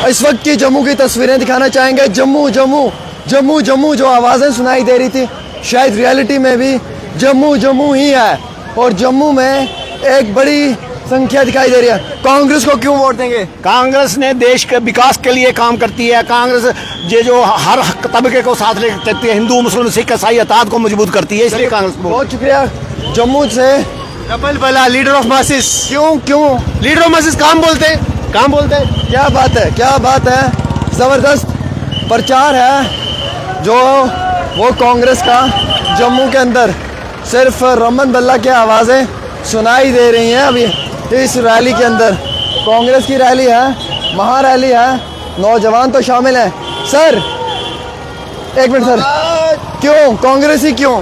इस वक्त की जम्मू की तस्वीरें दिखाना चाहेंगे। जम्मू जम्मू जम्मू जम्मू जो आवाज़ें सुनाई दे रही थी, शायद रियलिटी में भी जम्मू जम्मू ही है। और जम्मू में एक बड़ी संख्या दिखाई दे रही है। कांग्रेस को क्यों वोट देंगे? कांग्रेस ने देश के विकास के लिए काम करती है। कांग्रेस ये जो हर तबके को साथ ले सकती है, हिंदू मुस्लिम सिख ईसाई अताद को मजबूत करती है, इसलिए कांग्रेस को। बहुत शुक्रिया। जम्मू से डबल बला लीडर ऑफ मासिस। क्यों लीडर ऑफ मासिस काम बोलते हैं। क्या बात है। ज़बरदस्त प्रचार है जो वो कांग्रेस का जम्मू के अंदर। सिर्फ रमन भल्ला की आवाज़ें सुनाई दे रही हैं अभी इस रैली के अंदर। कांग्रेस की रैली है, महारैली है, नौजवान तो शामिल हैं। सर एक मिनट सर, क्यों कांग्रेस ही क्यों?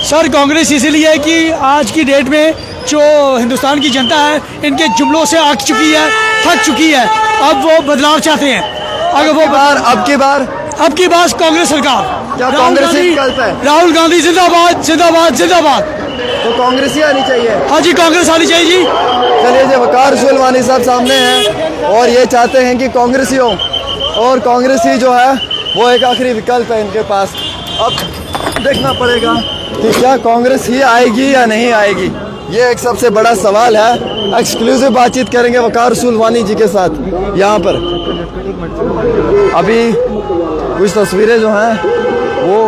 सर कांग्रेस इसीलिए कि आज की डेट में जो हिंदुस्तान की जनता है इनके जुमलों से अक चुकी है, थक चुकी है। अब वो बदलाव चाहते हैं। अगर वो अब की बार कांग्रेस सरकार, क्या कांग्रेस ही विकल्प है? राहुल गांधी जिंदाबाद जिंदाबाद जिंदाबाद। तो कांग्रेस ही आनी चाहिए। हाँ जी, कांग्रेस आनी चाहिए जी। चलिए जी, वकार सुलवानी साहब सामने हैं और ये चाहते हैं कि कांग्रेस ही हो, और कांग्रेस ही जो है वो एक आखिरी विकल्प है इनके पास। अब देखना पड़ेगा कि क्या कांग्रेस ही आएगी या नहीं आएगी, ये एक सबसे बड़ा सवाल है। एक्सक्लूसिव बातचीत करेंगे वकार सुलवानी जी के साथ यहाँ पर। अभी कुछ तस्वीरें जो हैं वो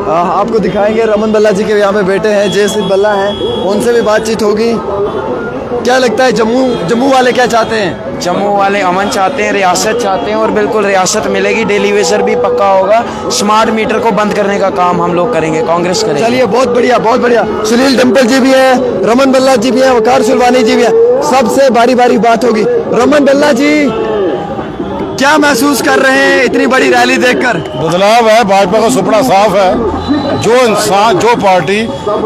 आपको दिखाएंगे। रमन भल्ला जी के यहाँ पे बैठे हैं, जयसिंह भल्ला हैं, उनसे भी बातचीत होगी। क्या लगता है जम्मू वाले क्या चाहते हैं? जम्मू वाले अमन चाहते हैं, रियासत चाहते हैं, और बिल्कुल रियासत मिलेगी। डेली वेजर भी पक्का होगा। स्मार्ट मीटर को बंद करने का काम हम लोग करेंगे, कांग्रेस करेंगे। चलिए बहुत बढ़िया। सुनील टेम्पल जी भी है, रमन भल्ला जी भी है, वकार सुलवानी जी भी है। सबसे बारी बात होगी। रमन भल्ला जी क्या महसूस कर रहे हैं इतनी बड़ी रैली देखकर? बदलाव है, भाजपा का सुपना साफ है। जो इंसान जो पार्टी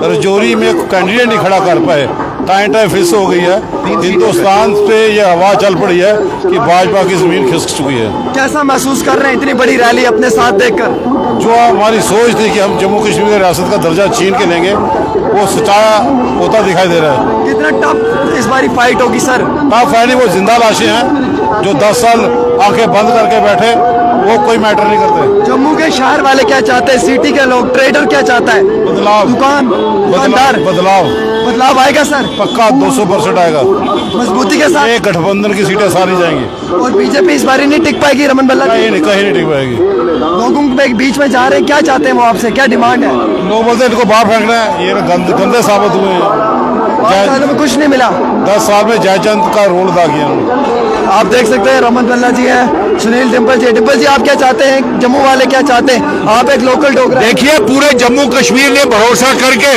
रजौरी में कैंडिडेट नहीं खड़ा कर पाए, टाइम फिक्स हो गई है। हिंदुस्तान पे ये हवा चल पड़ी है कि भाजपा की जमीन खिसक चुकी है। कैसा महसूस कर रहे हैं इतनी बड़ी रैली अपने साथ देखकर? जो हमारी सोच थी कि हम जम्मू कश्मीर रियासत का दर्जा छीन के लेंगे, वो सच्चाया होता दिखाई दे रहा है। कितना टफ इस बारी फाइट होगी सर? टफ है नहीं, वो जिंदा लाशें हैं जो 10 साल आंखें बंद करके बैठे, वो कोई मैटर नहीं करते। जम्मू के शहर वाले क्या चाहते हैं? सिटी के लोग, ट्रेडर क्या चाहता है? बदलाव, दुकानदार बदलाव आएगा सर? पक्का 200% आएगा। मजबूती के साथ एक गठबंधन की सीटें सारी जाएंगी। और बीजेपी इस बारी नहीं टिक पाएगी रमन भल्ला? कहीं नहीं टिक पाएगी। लोगों के बीच में जा रहे हैं, क्या चाहते हैं वो आपसे, क्या डिमांड है? लोग बोलते हैं इनको बाहर फेंकना है, ये गंदे साबित हुए हैं। 5 सालों में कुछ नहीं मिला। 10 साल में जयचंद का रोल अदा किया। आप देख सकते हैं रमन भल्ला जी हैं, सुनील टेम्पल जी आप क्या चाहते हैं? जम्मू वाले क्या चाहते हैं? आप एक लोकल डोगरा। देखिए, पूरे जम्मू कश्मीर ने भरोसा करके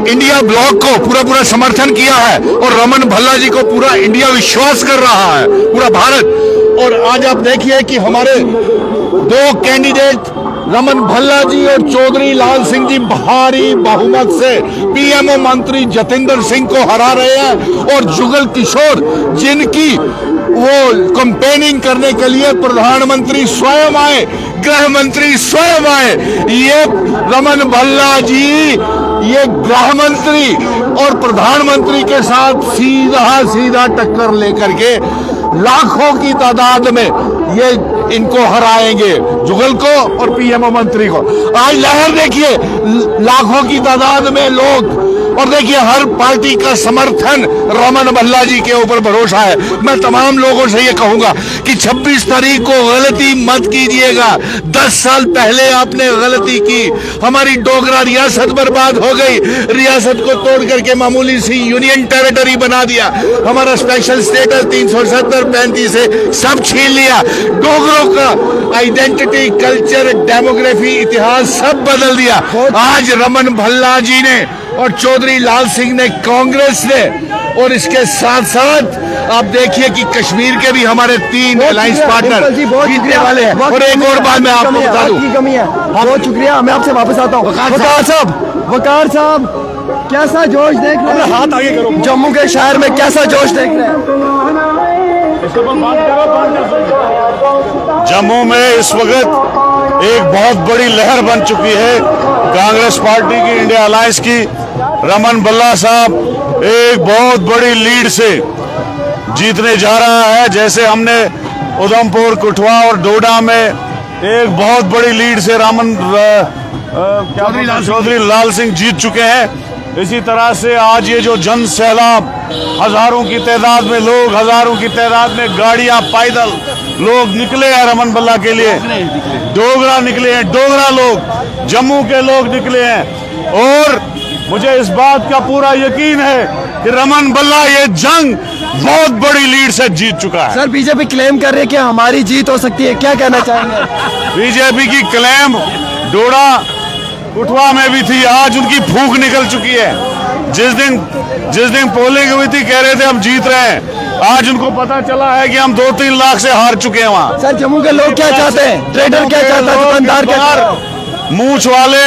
इंडिया ब्लॉक को पूरा समर्थन किया है, और रमन भल्ला जी को पूरा इंडिया विश्वास कर रहा है, पूरा भारत। और आज आप देखिए कि हमारे 2 कैंडिडेट रमन भल्ला जी और चौधरी लाल सिंह जी भारी बहुमत से पीएमओ मंत्री जतेंद्र सिंह को हरा रहे हैं। और जुगल किशोर, जिनकी वो कंपेनिंग करने के लिए प्रधानमंत्री स्वयं आए, गृह मंत्री स्वयं आए, ये रमन भल्ला जी ये गृह मंत्री और प्रधानमंत्री के साथ सीधा टक्कर लेकर के लाखों की तादाद में ये इनको हराएंगे, जुगल को और पीएमओ मंत्री को। आज लहर देखिए, लाखों की तादाद में लोग, और देखिए हर पार्टी का समर्थन रमन भल्ला जी के ऊपर भरोसा है। मैं तमाम लोगों से ये कहूंगा कि 26 तारीख को गलती मत कीजिएगा। 10 साल पहले आपने गलती की, हमारी डोगरा रियासत बर्बाद हो गई, रियासत को तोड़ करके मामूली सी यूनियन टेरिटरी बना दिया, हमारा स्पेशल स्टेटस 370-35 से सब छीन लिया, डोगरों का आइडेंटिटी, कल्चर, डेमोग्राफी, इतिहास सब बदल दिया। आज रमन भल्ला जी ने और चौधरी लाल सिंह ने, कांग्रेस ने, और इसके साथ साथ आप देखिए कि कश्मीर के भी हमारे 3 अलायंस पार्टनर जीतने वाले हैं। और एक और बात मैं आपको बता दूं, कमी है। बहुत शुक्रिया, मैं आपसे वापस आता हूँ। वकार साहब कैसा जोश देख रहे हैं? हाथ आगे करो। जम्मू के शहर में कैसा जोश देख रहे हैं? जम्मू में इस वक्त एक बहुत बड़ी लहर बन चुकी है कांग्रेस पार्टी की, इंडिया अलायंस की। रमन भल्ला साहब एक बहुत बड़ी लीड से जीतने जा रहा है। जैसे हमने उधमपुर, कठुआ और डोडा में एक बहुत बड़ी लीड से चौधरी लाल सिंह जीत चुके हैं। इसी तरह से आज ये जो जन सैलाब, हजारों की तादाद में लोग, हजारों की तादाद में गाड़ियां, पैदल लोग निकले हैं रमन भल्ला के लिए। डोगरा निकले हैं, डोगरा लोग, जम्मू के लोग निकले हैं। और मुझे इस बात का पूरा यकीन है कि रमन भल्ला ये जंग बहुत बड़ी लीड से जीत चुका है। सर बीजेपी क्लेम कर रही है कि हमारी जीत हो सकती है, क्या कहना चाहेंगे? बीजेपी की क्लेम डोडा कठुआ में भी थी, आज उनकी फूंक निकल चुकी है। जिस दिन पोलिंग हुई थी कह रहे थे हम जीत रहे हैं, आज उनको पता चला है कि हम 2-3 लाख से हार चुके हैं वहाँ। सर जम्मू के लोग क्या चाहते हैं? ट्रेडर क्या चाहता है? दुकानदार क्या चाहता है? मूछ वाले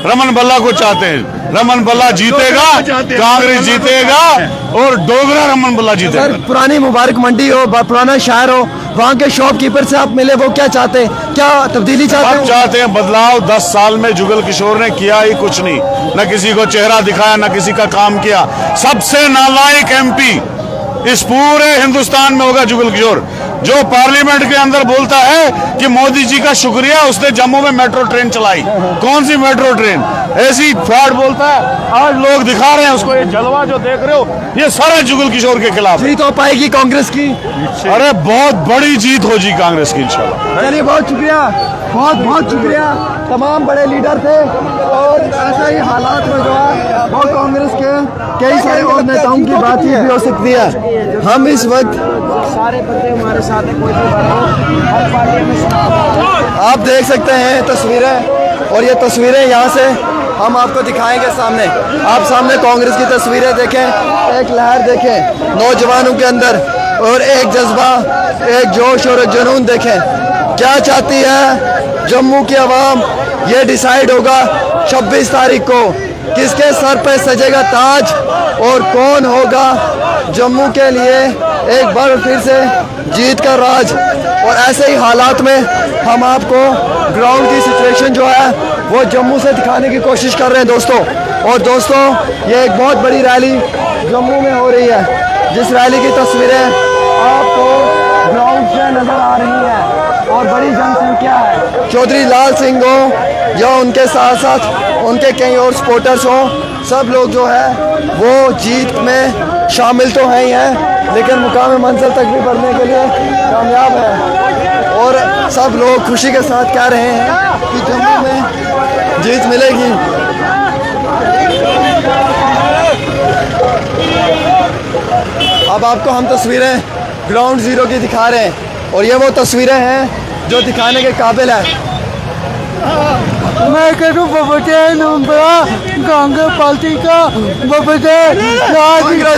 रमन भल्ला को चाहते हैं। रमन भल्ला जीतेगा, कांग्रेस जीतेगा और डोगरा रमन भल्ला जीतेगा। सर पुरानी मुबारक मंडी हो, पुराना शहर हो, वहाँ के शॉपकीपर से आप मिले, वो क्या चाहते हैं? क्या तब्दीली चाहते हम हैं? चाहते हैं बदलाव। 10 साल में जुगल किशोर ने किया ही कुछ नहीं, न किसी को चेहरा दिखाया, न किसी का काम किया। सबसे नालायक एमपी इस पूरे हिंदुस्तान में होगा जुगल किशोर, जो पार्लियामेंट के अंदर बोलता है कि मोदी जी का शुक्रिया उसने जम्मू में मेट्रो ट्रेन चलाई। कौन सी मेट्रो ट्रेन? ऐसी फ्रॉड बोलता है। आज लोग दिखा रहे हैं उसको, ये जलवा जो देख रहे हो ये सारा जुगल किशोर के खिलाफ है। जीत हो पाएगी कांग्रेस की? अरे बहुत बड़ी जीत हो जी कांग्रेस की इंशाल्लाह। चलिए बहुत शुक्रिया, बहुत बहुत शुक्रिया। तमाम बड़े लीडर थे और ऐसे ही हालात में जो है वो कांग्रेस के कई सारे और नेताओं की बातचीत भी हो सकती है। हम इस वक्त सारे बंदे हमारे साथ हैं, कोई भी बड़ा हो, हर पार्टी में आप देख सकते हैं तस्वीरें, और ये तस्वीरें यहाँ से हम आपको दिखाएंगे सामने। आप सामने कांग्रेस की तस्वीरें देखें, एक लहर देखें नौजवानों के अंदर, और एक जज्बा, एक जोश और एक जुनून देखें। क्या चाहती है जम्मू की आवाम, ये डिसाइड होगा 26 तारीख को किसके सर पे सजेगा ताज और कौन होगा जम्मू के लिए एक बार फिर से जीत का राज। और ऐसे ही हालात में हम आपको ग्राउंड की सिचुएशन जो है वो जम्मू से दिखाने की कोशिश कर रहे हैं दोस्तों। और दोस्तों ये एक बहुत बड़ी रैली जम्मू में हो रही है, जिस रैली की तस्वीरें आपको ग्राउंड से नजर आ रही हैं और बड़ी जनसंख्या है। चौधरी लाल सिंह हो या उनके साथ साथ उनके कई और सपोर्टर्स हों, सब लोग जो है वो जीत में शामिल तो हैं ही हैं, लेकिन मुकाम मंजिल तक भी बढ़ने के लिए कामयाब है। और सब लोग खुशी के साथ कह रहे हैं कि जम्मू में जीत मिलेगी। अब आपको हम तस्वीरें ग्राउंड जीरो की दिखा रहे हैं, और ये वो तस्वीरें हैं जो दिखाने के काबिल है। मैं कहूँ कांग्रेस पार्टी का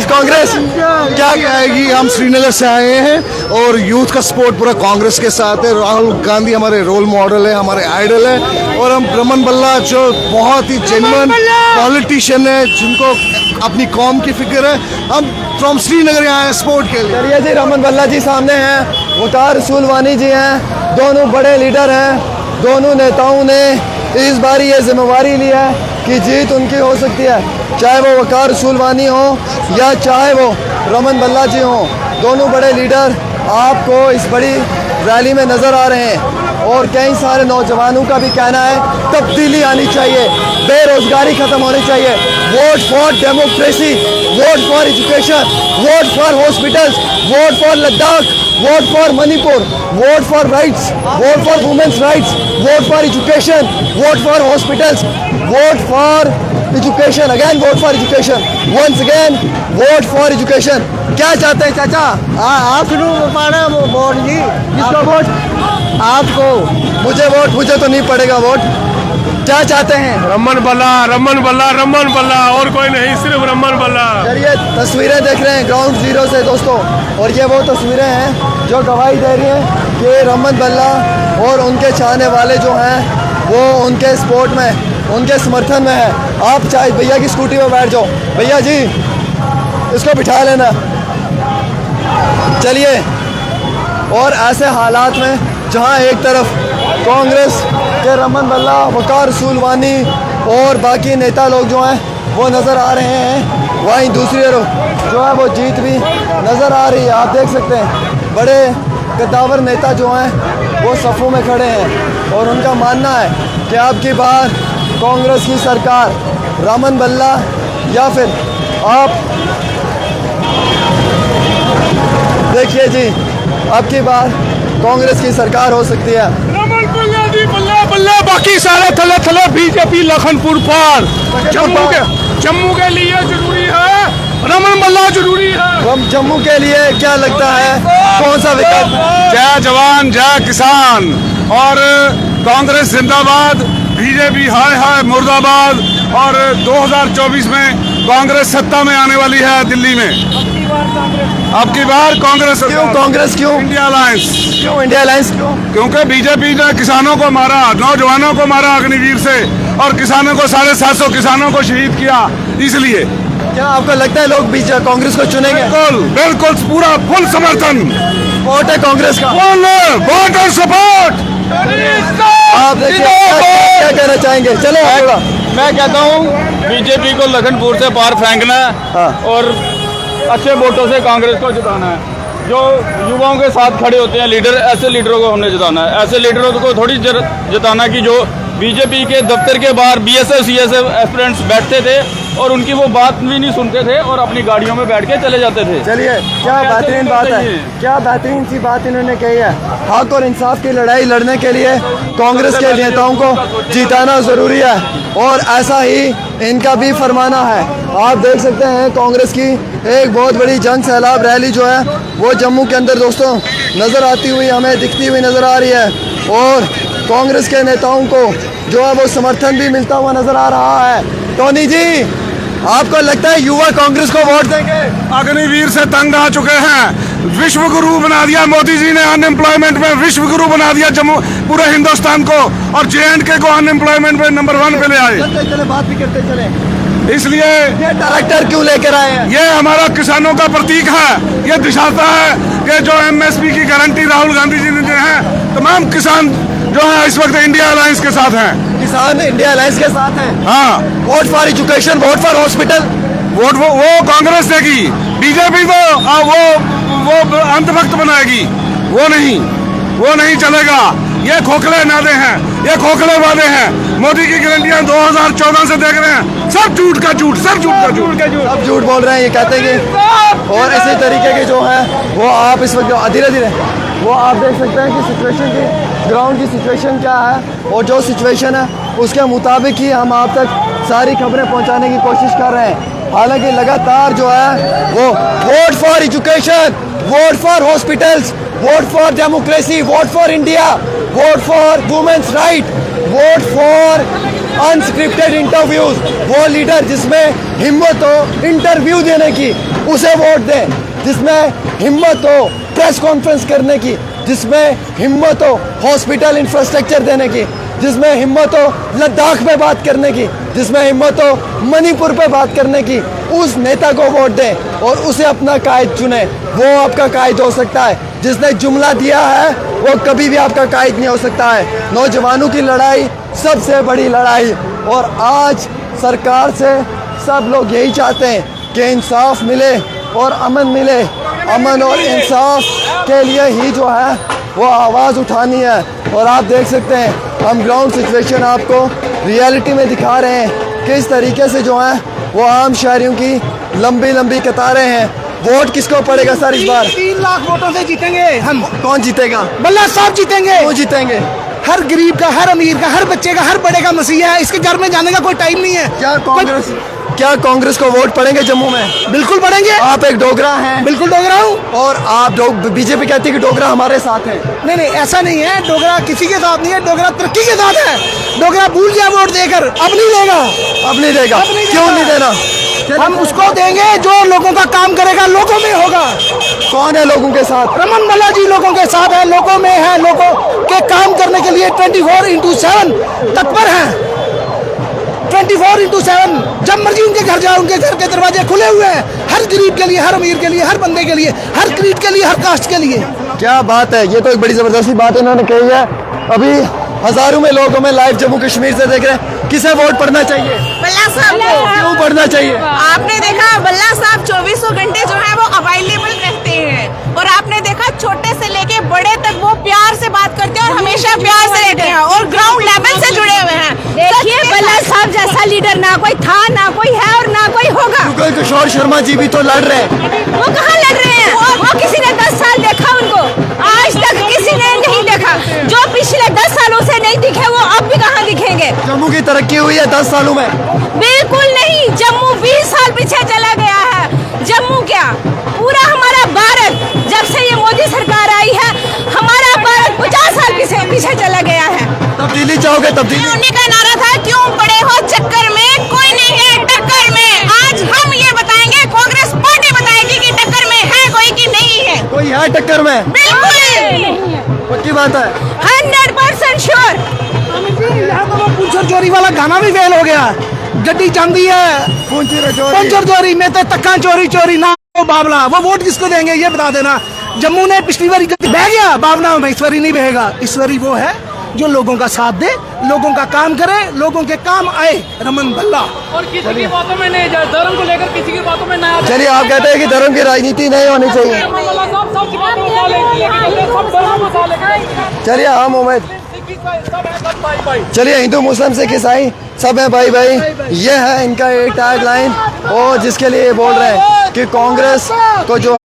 कांग्रेस क्या कहेगी? हम श्रीनगर से आए हैं और यूथ का सपोर्ट पूरा कांग्रेस के साथ है। राहुल गांधी हमारे रोल मॉडल है, हमारे आइडल है। और हम रमन भल्ला जो बहुत ही जेन्युइन पॉलिटिशियन है, जिनको अपनी कौम की फिक्र है, हम फ्रॉम श्रीनगर यहाँ आए सपोर्ट के लिए। चलिए जी, रमन भल्ला जी सामने हैं, वकार रसूलवानी जी हैं, दोनों बड़े लीडर हैं। दोनों नेताओं ने इस बार ये जिम्मेवारी ली है कि जीत उनकी हो सकती है, चाहे वो वकार रसूलवानी हो या चाहे वो रमन भल्ला जी हो। दोनों बड़े लीडर आपको इस बड़ी रैली में नज़र आ रहे हैं। और कई सारे नौजवानों का भी कहना है तब्दीली आनी चाहिए, बेरोजगारी खत्म होनी चाहिए। Vote for democracy, vote for education, vote for hospitals, vote for Ladakh, vote for Manipur, vote for rights, vote for women's rights, vote for education, vote for hospitals, vote for education, again vote for education, once again vote for education. क्या चाहते हैं चाचा? आप vote जी, किसको vote? आपको। मुझे vote, मुझे तो नहीं पड़ेगा वोट। क्या चाहते हैं? रमन भल्ला, रमन भल्ला, रमन भल्ला, और कोई नहीं, सिर्फ रमन भल्ला। चलिए तस्वीरें देख रहे हैं ग्राउंड जीरो से दोस्तों, और ये वो तस्वीरें हैं जो गवाही दे रही हैं कि रमन भल्ला और उनके चाहने वाले जो हैं वो उनके सपोर्ट में, उनके समर्थन में है। आप चाहे भैया की स्कूटी में बैठ जाओ, भैया जी इसको बिठा लेना। चलिए, और ऐसे हालात में जहां एक तरफ कांग्रेस के रमन भल्ला, वकार रसूलवानी और बाकी नेता लोग जो हैं वो नज़र आ रहे हैं, वहीं दूसरी तरफ जो है वो जीत भी नज़र आ रही है। आप देख सकते हैं बड़े कद्दावर नेता जो हैं वो सफ़ों में खड़े हैं और उनका मानना है कि अब की बार कांग्रेस की सरकार, रमन भल्ला या फिर आप देखिए जी, अब की बार कांग्रेस की सरकार हो सकती है। रमन भल्ला जी बल्ला बल्ला, बाकी सारे थले थले बीजेपी लखनपुर पार। जम्मू के लिए जरूरी है रमन भल्ला, जरूरी है। हम जम्मू के लिए क्या लगता है कौन सा विकल्प? जय जवान जय किसान और कांग्रेस जिंदाबाद, बीजेपी हाय हाय मुर्दाबाद। और 2024 में कांग्रेस सत्ता में आने वाली है दिल्ली में। अब की बार कांग्रेस। क्यों कांग्रेस? क्यों इंडिया अलायंस? क्यों इंडिया अलायंस? क्यों? क्योंकि बीजेपी ने किसानों को मारा, नौजवानों को मारा अग्निवीर से, और किसानों को 750 किसानों को शहीद किया। इसलिए क्या आपको लगता है लोग बीजेपी कांग्रेस को चुनेंगे? बिल्कुल बिल्कुल पूरा फुल समर्थन, वोट है कांग्रेस का। वोट और सपोर्ट। आप देखिए क्या कहना चाहेंगे? चलो थोड़ा। मैं कहता हूँ बीजेपी को लखनपुर से पार फेंकना है हाँ। और अच्छे वोटों से कांग्रेस को जिताना है। जो युवाओं के साथ खड़े होते हैं लीडर, ऐसे लीडरों को हमने जिताना है। ऐसे लीडरों को थोड़ी जिताना कि जो बीजेपी के दफ्तर के बाहर बीएसएफ सीएसएफ एस्पिरेंट्स बैठते थे और उनकी वो बात भी नहीं सुनते थे और अपनी गाड़ियों में बैठ के चले जाते थे। चलिए, क्या बेहतरीन बात है, क्या बेहतरीन सी बात इन्होंने कही है। हक और इंसाफ की लड़ाई लड़ने के लिए कांग्रेस के नेताओं को जिताना जरूरी है और ऐसा ही इनका भी फरमाना है। आप देख सकते हैं कांग्रेस की एक बहुत बड़ी जन सैलाब रैली जो है वो जम्मू के अंदर दोस्तों नजर आती हुई, हमें दिखती हुई नजर आ रही है और कांग्रेस के नेताओं को जो है वो समर्थन भी मिलता हुआ नजर आ रहा है। टोनी जी, आपको लगता है युवा कांग्रेस को वोट देंगे? अग्निवीर से तंग आ चुके हैं। विश्व गुरु बना दिया मोदी जी ने, अनएम्प्लॉयमेंट में विश्व गुरु बना दिया जम्मू पूरे हिंदुस्तान को, और JNK को अनएम्प्लॉयमेंट में नंबर 1 पे ले आए। चले बात भी करते चले। इसलिए ये डायरेक्टर क्यों लेकर आए हैं? ये हमारा किसानों का प्रतीक है। ये दिखाता है कि जो MSP की गारंटी राहुल गांधी जी ने दी है, तमाम किसान जो है इस वक्त इंडिया अलायंस के साथ हैं। किसान इंडिया अलायंस के साथ हैं। हाँ, vote for education, vote for hospital, vote वो कांग्रेस देगी। बीजेपी तो वो अंतभक्त बनाएगी। वो नहीं चलेगा। ये खोखले नादे हैं, ये खोखले वादे हैं। मोदी की गारंटियां 2014 से देख रहे हैं, सब झूठ का झूठ, सब झूठ का झूठ। सब झूठ बोल रहे हैं, ये कहते हैं कि। और इसी तरीके के जो है वो आप इस वक्त धीरे धीरे वो आप देख सकते हैं कि सिचुएशन की, ग्राउंड की सिचुएशन क्या है और जो सिचुएशन है उसके मुताबिक ही हम आप तक सारी खबरें पहुंचाने की कोशिश कर रहे हैं। हालांकि लगातार जो है वो vote for education, vote for hospitals, vote for democracy, vote for India, vote for women's right, vote for unscripted interviews. वो लीडर जिसमें हिम्मत हो इंटरव्यू देने की उसे वोट दें, जिसमें हिम्मत हो प्रेस कॉन्फ्रेंस करने की, जिसमें हिम्मत हो हॉस्पिटल इंफ्रास्ट्रक्चर देने की, जिसमें हिम्मत हो लद्दाख पे बात करने की, जिसमें हिम्मत हो मणिपुर पे बात करने की, उस नेता को वोट दें और उसे अपना कायद चुने। वो आपका कायद हो सकता है। जिसने जुमला दिया है वो कभी भी आपका कायद नहीं हो सकता है। नौजवानों की लड़ाई सबसे बड़ी लड़ाई, और आज सरकार से सब लोग यही चाहते हैं कि इंसाफ मिले और अमन मिले। अमन और इंसाफ के लिए ही जो है वो आवाज़ उठानी है। और आप देख सकते हैं हम ग्राउंड सिचुएशन आपको रियलिटी में दिखा रहे हैं किस तरीके से जो है वो आम शहरियों की लंबी लंबी कतारें हैं। वोट किसको पड़ेगा सर इस बार? 3 लाख वोटों से जीतेंगे हम। कौन जीतेगा? भल्ला साहब जीतेंगे। क्यों जीतेंगे? हर गरीब का, हर अमीर का, हर बच्चे का, हर बड़े का मसीहा है। इसके घर में जाने का कोई टाइम नहीं है। क्या कांग्रेस को वोट पड़ेंगे जम्मू में? बिल्कुल पड़ेंगे। आप एक डोगरा हैं। बिल्कुल डोगरा हूँ। और आप बीजेपी कहती है कि डोगरा हमारे साथ है। नहीं, ऐसा नहीं है। डोगरा किसी के साथ नहीं है, डोगरा तरक्की के साथ है। डोगरा भूल गया वोट देकर, अब नहीं देगा। अब नहीं देगा? क्यों नहीं देना? हम उसको देंगे जो लोगों का काम करेगा, लोगों में होगा। कौन है लोगों के साथ? रमन भल्ला जी लोगों के साथ है, लोगों में है, लोगों के काम करने के लिए 24/7 तत्पर हैं। 24/7 जब मर्जी उनके घर जाओ, उनके घर के दरवाजे खुले हुए हैं, हर गरीब के लिए, हर अमीर के लिए, हर बंदे के लिए, हर क्रीड के लिए, हर कास्ट के लिए। क्या बात है, ये तो एक बड़ी जबरदस्ती बात इन्होंने कही है। अभी हजारों में लोग हमें लाइव जम्मू कश्मीर से देख रहे हैं। किसे वोट पड़ना चाहिए? भल्ला साहब को। क्यों पड़ना चाहिए? आपने देखा भल्ला साहब 24 घंटे जो है वो अवेलेबल रहते हैं, और आपने देखा छोटे से लेके बड़े और हमेशा प्यार से रहते हैं और ग्राउंड लेवल से जुड़े हुए हैं। देखिए बल्ला साहब जैसा लीडर ना कोई था, ना कोई है और ना कोई होगा। युगल किशोर शर्मा जी भी तो लड़ रहे हैं। वो कहाँ लड़ रहे हैं? वो किसी ने 10 साल देखा उनको? आज तक किसी ने नहीं देखा। जो पिछले 10 सालों से नहीं दिखे वो अब भी कहाँ दिखेंगे? जम्मू की तरक्की हुई है 10 सालों में? बिल्कुल नहीं। जम्मू 20 साल पीछे चला गया है। जम्मू क्या, पूरा हमारा भारत जब से ये मोदी सरकार आई है, हमारा भारत 50 साल पीछे चला गया है। तब्दीली चाहोगे? तब्दीली उन्हीं का नारा था, क्यों पड़े हो चक्कर में, कोई नहीं है टक्कर में। आज हम ये बताएंगे, कांग्रेस पार्टी बताएगी कि टक्कर में है कोई कि नहीं है। कोई है टक्कर में? बिल्कुल पक्की बात है। 100% श्योर। यहाँ तो वो पुंचर चोरी वाला गाना भी फेल हो गया। गड्डी चांदी है पुंचर चोरी में तो तक्का चोरी चोरी ना हो बाबला। वो वोट किसको देंगे ये बता देना। जम्मू ने पिछली बार बह गया, बाबला में ईश्वरी नहीं बहेगा। ईश्वरी वो है जो लोगों का साथ दे, लोगों का काम करे, लोगों के काम आए। रमन भल्ला। और किसी की बातों में नहीं जाए, धर्म को लेकर किसी की बातों में ना। चलिए, आप कहते हैं कि धर्म की राजनीति नहीं होनी चाहिए। चलिए, हम उम्मीद, चलिए, हिंदू मुस्लिम सिख ईसाई सब है भाई भाई। ये है इनका एक टैग लाइन, और जिसके लिए ये बोल रहे हैं कि कांग्रेस को जो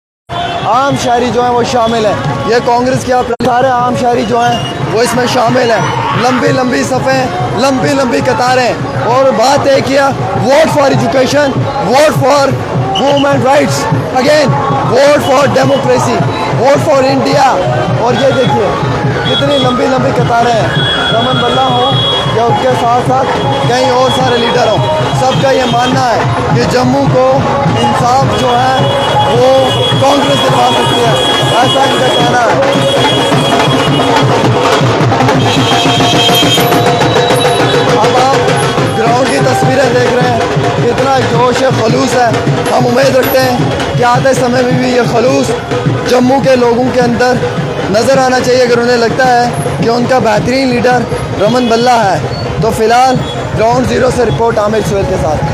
आम शहरी जो है वो शामिल है। ये कांग्रेस के सारे आम शहरी जो हैं वो इसमें शामिल है। लंबी लंबी सफ़ें, लंबी लंबी कतारें, और बात है किया vote for education, vote for human rights, again vote for democracy, vote for India. और ये देखिए कितनी लंबी लंबी कतारें हैं। रमन भल्ला हो या उसके साथ साथ कई और सारे लीडर हों, सबका ये मानना है कि जम्मू को इंसाफ जो है वो कांग्रेस दिलवा सकती है, ऐसा इनका कहना है। अब आप ग्राउंड की तस्वीरें देख रहे हैं, कितना जोश है, खलूस है। हम उम्मीद रखते हैं कि आते समय में भी ये खलूस जम्मू के लोगों के अंदर नज़र आना चाहिए। अगर उन्हें लगता है कि उनका बेहतरीन लीडर रमन भल्ला है। तो फिलहाल ग्राउंड ज़ीरो से रिपोर्ट आमिर सुहेल के साथ।